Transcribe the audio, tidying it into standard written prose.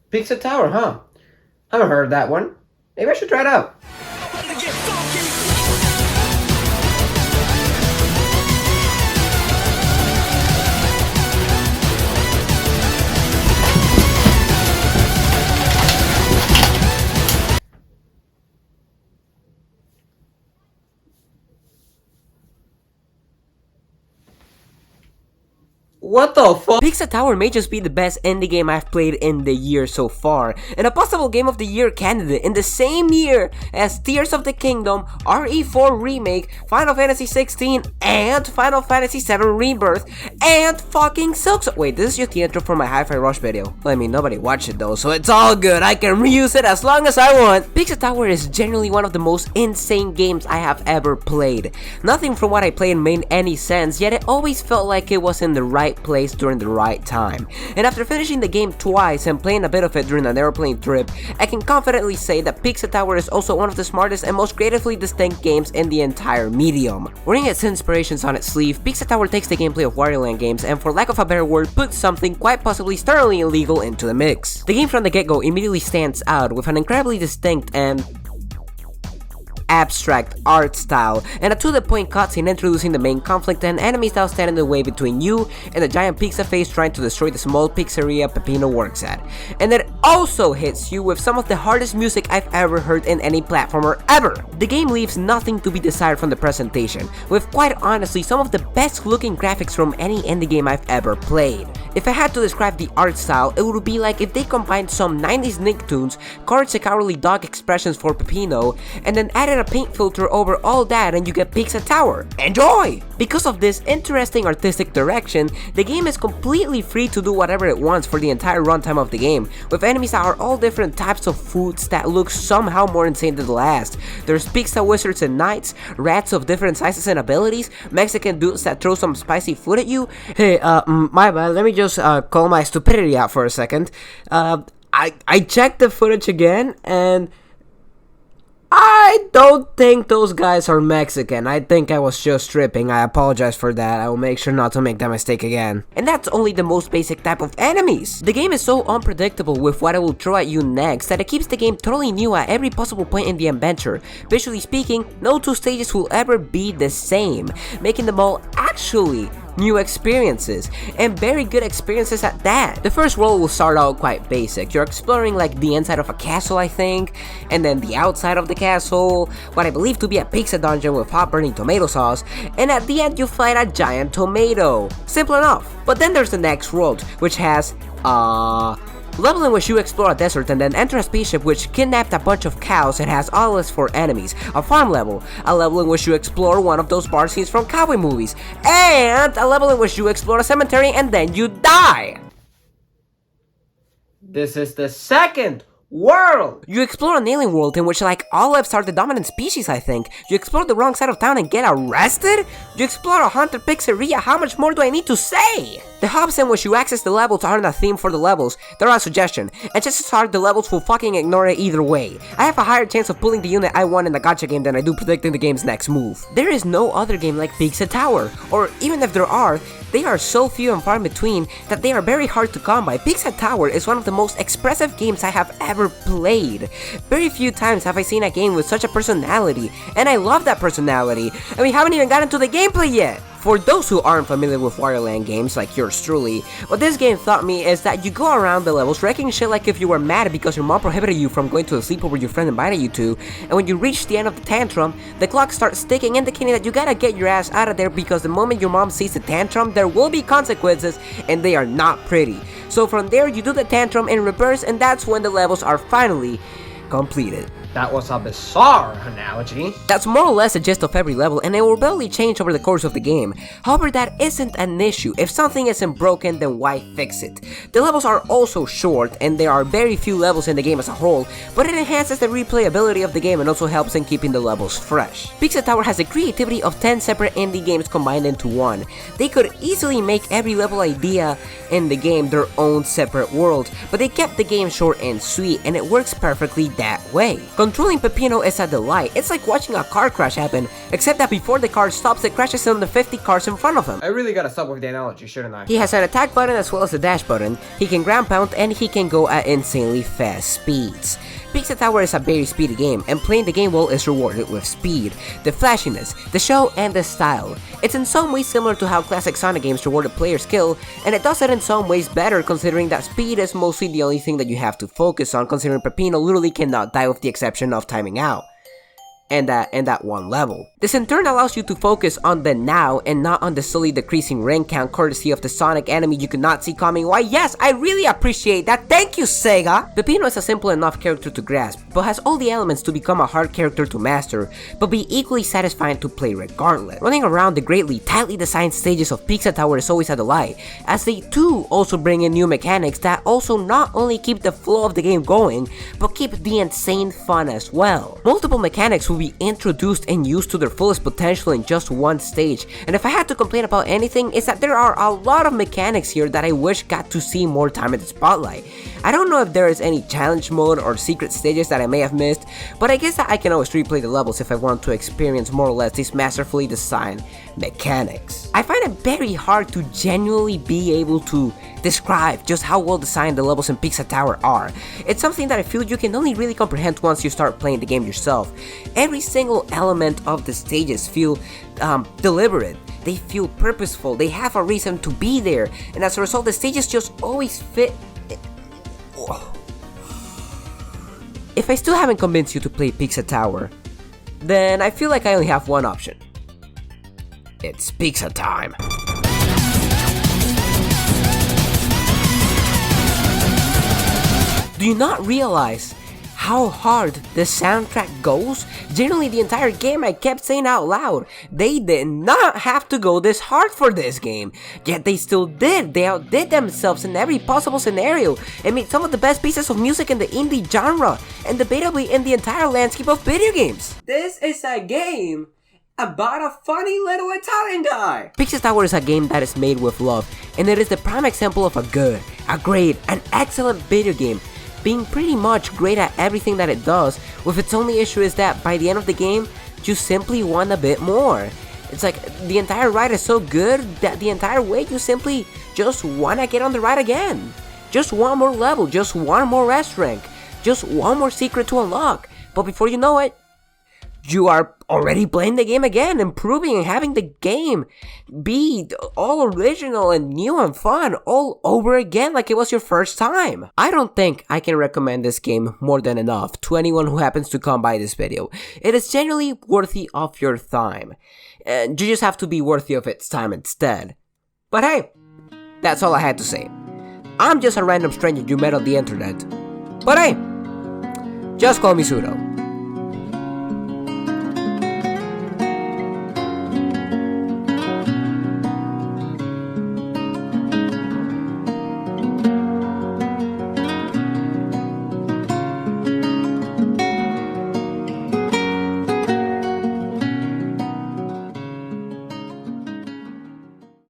Pizza Tower, huh? I haven't heard of that one. Maybe I should try it out. What the fuck? Pizza Tower may just be the best indie game I've played in the year so far, and a possible Game of the Year candidate in the same year as Tears of the Kingdom, RE4 Remake, Final Fantasy 16, and Final Fantasy 7 Rebirth, and fucking silksong. Wait, this is just the intro for my Hi-Fi Rush video. I mean, nobody watched it though, so it's all good. I can reuse it as long as I want. Pizza Tower is genuinely one of the most insane games I have ever played. Nothing from what I played made any sense, yet it always felt like it was in the right place during the right time. And after finishing the game twice and playing a bit of it during an airplane trip, I can confidently say that Pizza Tower is also one of the smartest and most creatively distinct games in the entire medium. Wearing its inspirations on its sleeve, Pizza Tower takes the gameplay of Wario Land games and, for lack of a better word, puts something quite possibly sternly illegal into the mix. The game from the get-go immediately stands out with an incredibly distinct and abstract art style, and a to-the-point cutscene introducing the main conflict and enemies that stand in the way between you and the giant pizza face trying to destroy the small pizzeria Peppino works at. And it also hits you with some of the hardest music I've ever heard in any platformer ever. The game leaves nothing to be desired from the presentation, with quite honestly some of the best looking graphics from any indie game I've ever played. If I had to describe the art style, it would be like if they combined some 90s Nicktoons, colored the cowardly dog expressions for Peppino, and then added a paint filter over all that and you get Pizza Tower. Enjoy! Because of this interesting artistic direction, the game is completely free to do whatever it wants for the entire runtime of the game, with enemies that are all different types of foods that look somehow more insane than the last. There's pizza wizards and knights, rats of different sizes and abilities, Mexican dudes that throw some spicy food at you. Hey, my bad, let me just call my stupidity out for a second. I checked the footage again, and I don't think those guys are Mexican. I think I was just tripping. I apologize for that. I will make sure not to make that mistake again. And that's only the most basic type of enemies. The game is so unpredictable with what it will throw at you next that it keeps the game totally new at every possible point in the adventure. Visually speaking, no two stages will ever be the same, making them all actually new experiences, and very good experiences at that. The first world will start out quite basic. You're exploring like the inside of a castle, I think, and then the outside of the castle, what I believe to be a pizza dungeon with hot burning tomato sauce, and at the end you fight a giant tomato. Simple enough. But then there's the next world, which has level in which you explore a desert and then enter a spaceship which kidnapped a bunch of cows and has all this for enemies, a farm level, a level in which you explore one of those bar scenes from cowboy movies, and a level in which you explore a cemetery and then you die. This is the second world! You explore an alien world in which like olives are the dominant species, I think. You explore the wrong side of town and get arrested? You explore a haunted pizzeria, how much more do I need to say? The hubs in which you access the levels aren't a theme for the levels, they're a suggestion, and just as hard the levels will fucking ignore it either way. I have a higher chance of pulling the unit I want in a gacha game than I do predicting the game's next move. There is no other game like Pizza Tower, or even if there are, they are so few and far in between that they are very hard to come by. Pizza Tower is one of the most expressive games I have ever played. Very few times have I seen a game with such a personality, and I love that personality, and we haven't even gotten to the gameplay yet. For those who aren't familiar with Wario Land games like yours truly, what this game taught me is that you go around the levels wrecking shit like if you were mad because your mom prohibited you from going to a sleepover your friend invited you to, and when you reach the end of the tantrum, the clock starts ticking, indicating that you gotta get your ass out of there because the moment your mom sees the tantrum, there will be consequences, and they are not pretty. So from there, you do the tantrum in reverse, and that's when the levels are finally completed. That was a bizarre analogy. That's more or less the gist of every level, and it will barely change over the course of the game. However, that isn't an issue. If something isn't broken, then why fix it? The levels are also short, and there are very few levels in the game as a whole, but it enhances the replayability of the game and also helps in keeping the levels fresh. Pizza Tower has the creativity of 10 separate indie games combined into one. They could easily make every level idea in the game their own separate world, but they kept the game short and sweet, and it works perfectly that way. Controlling Peppino is a delight. It's like watching a car crash happen, except that before the car stops, it crashes on the 50 cars in front of him. I really gotta stop with the analogy, shouldn't I? He has an attack button as well as a dash button, he can ground pound, and he can go at insanely fast speeds. Pizza Tower is a very speedy game, and playing the game well is rewarded with speed, the flashiness, the show, and the style. It's in some ways similar to how classic Sonic games rewarded player skill, and it does it in some ways better considering that speed is mostly the only thing that you have to focus on, considering Peppino literally cannot die with the exception of timing out. And that one level. This in turn allows you to focus on the now and not on the slowly decreasing rank count courtesy of the Sonic enemy you could not see coming. Why yes, I really appreciate that, thank you Sega! Peppino is a simple enough character to grasp, but has all the elements to become a hard character to master, but be equally satisfying to play regardless. Running around the greatly, tightly designed stages of Pizza Tower is always a delight, as they too also bring in new mechanics that also not only keep the flow of the game going, but keep the insane fun as well. Multiple mechanics will be introduced and used to their fullest potential in just one stage, and if I had to complain about anything, it's that there are a lot of mechanics here that I wish got to see more time in the spotlight. I don't know if there is any challenge mode or secret stages that I may have missed, but I guess that I can always replay the levels if I want to experience more or less these masterfully designed mechanics. I find it very hard to genuinely be able to describe just how well designed the levels in Pizza Tower are. It's something that I feel you can only really comprehend once you start playing the game yourself. Every single element of the stages feel deliberate, they feel purposeful, they have a reason to be there, and as a result the stages just always fit. If I still haven't convinced you to play Pizza Tower, then I feel like I only have one option. It's pizza time. Do you not realize how hard the soundtrack goes? Generally the entire game I kept saying out loud, they did not have to go this hard for this game, yet they still did. They outdid themselves in every possible scenario and made some of the best pieces of music in the indie genre and debatably in the entire landscape of video games. This is a game about a funny little Italian guy. Pizza Tower is a game that is made with love, and it is the prime example of a good, a great, an excellent video game being pretty much great at everything that it does, with its only issue is that by the end of the game, you simply want a bit more. It's like the entire ride is so good that the entire way you simply just wanna get on the ride again. Just one more level, just one more S rank, just one more secret to unlock. But before you know it, you are already playing the game again, improving and having the game be all original and new and fun all over again like it was your first time. I don't think I can recommend this game more than enough to anyone who happens to come by this video. It is genuinely worthy of your time, and you just have to be worthy of its time instead. But hey, that's all I had to say. I'm just a random stranger you met on the internet. But hey, just call me Zudo.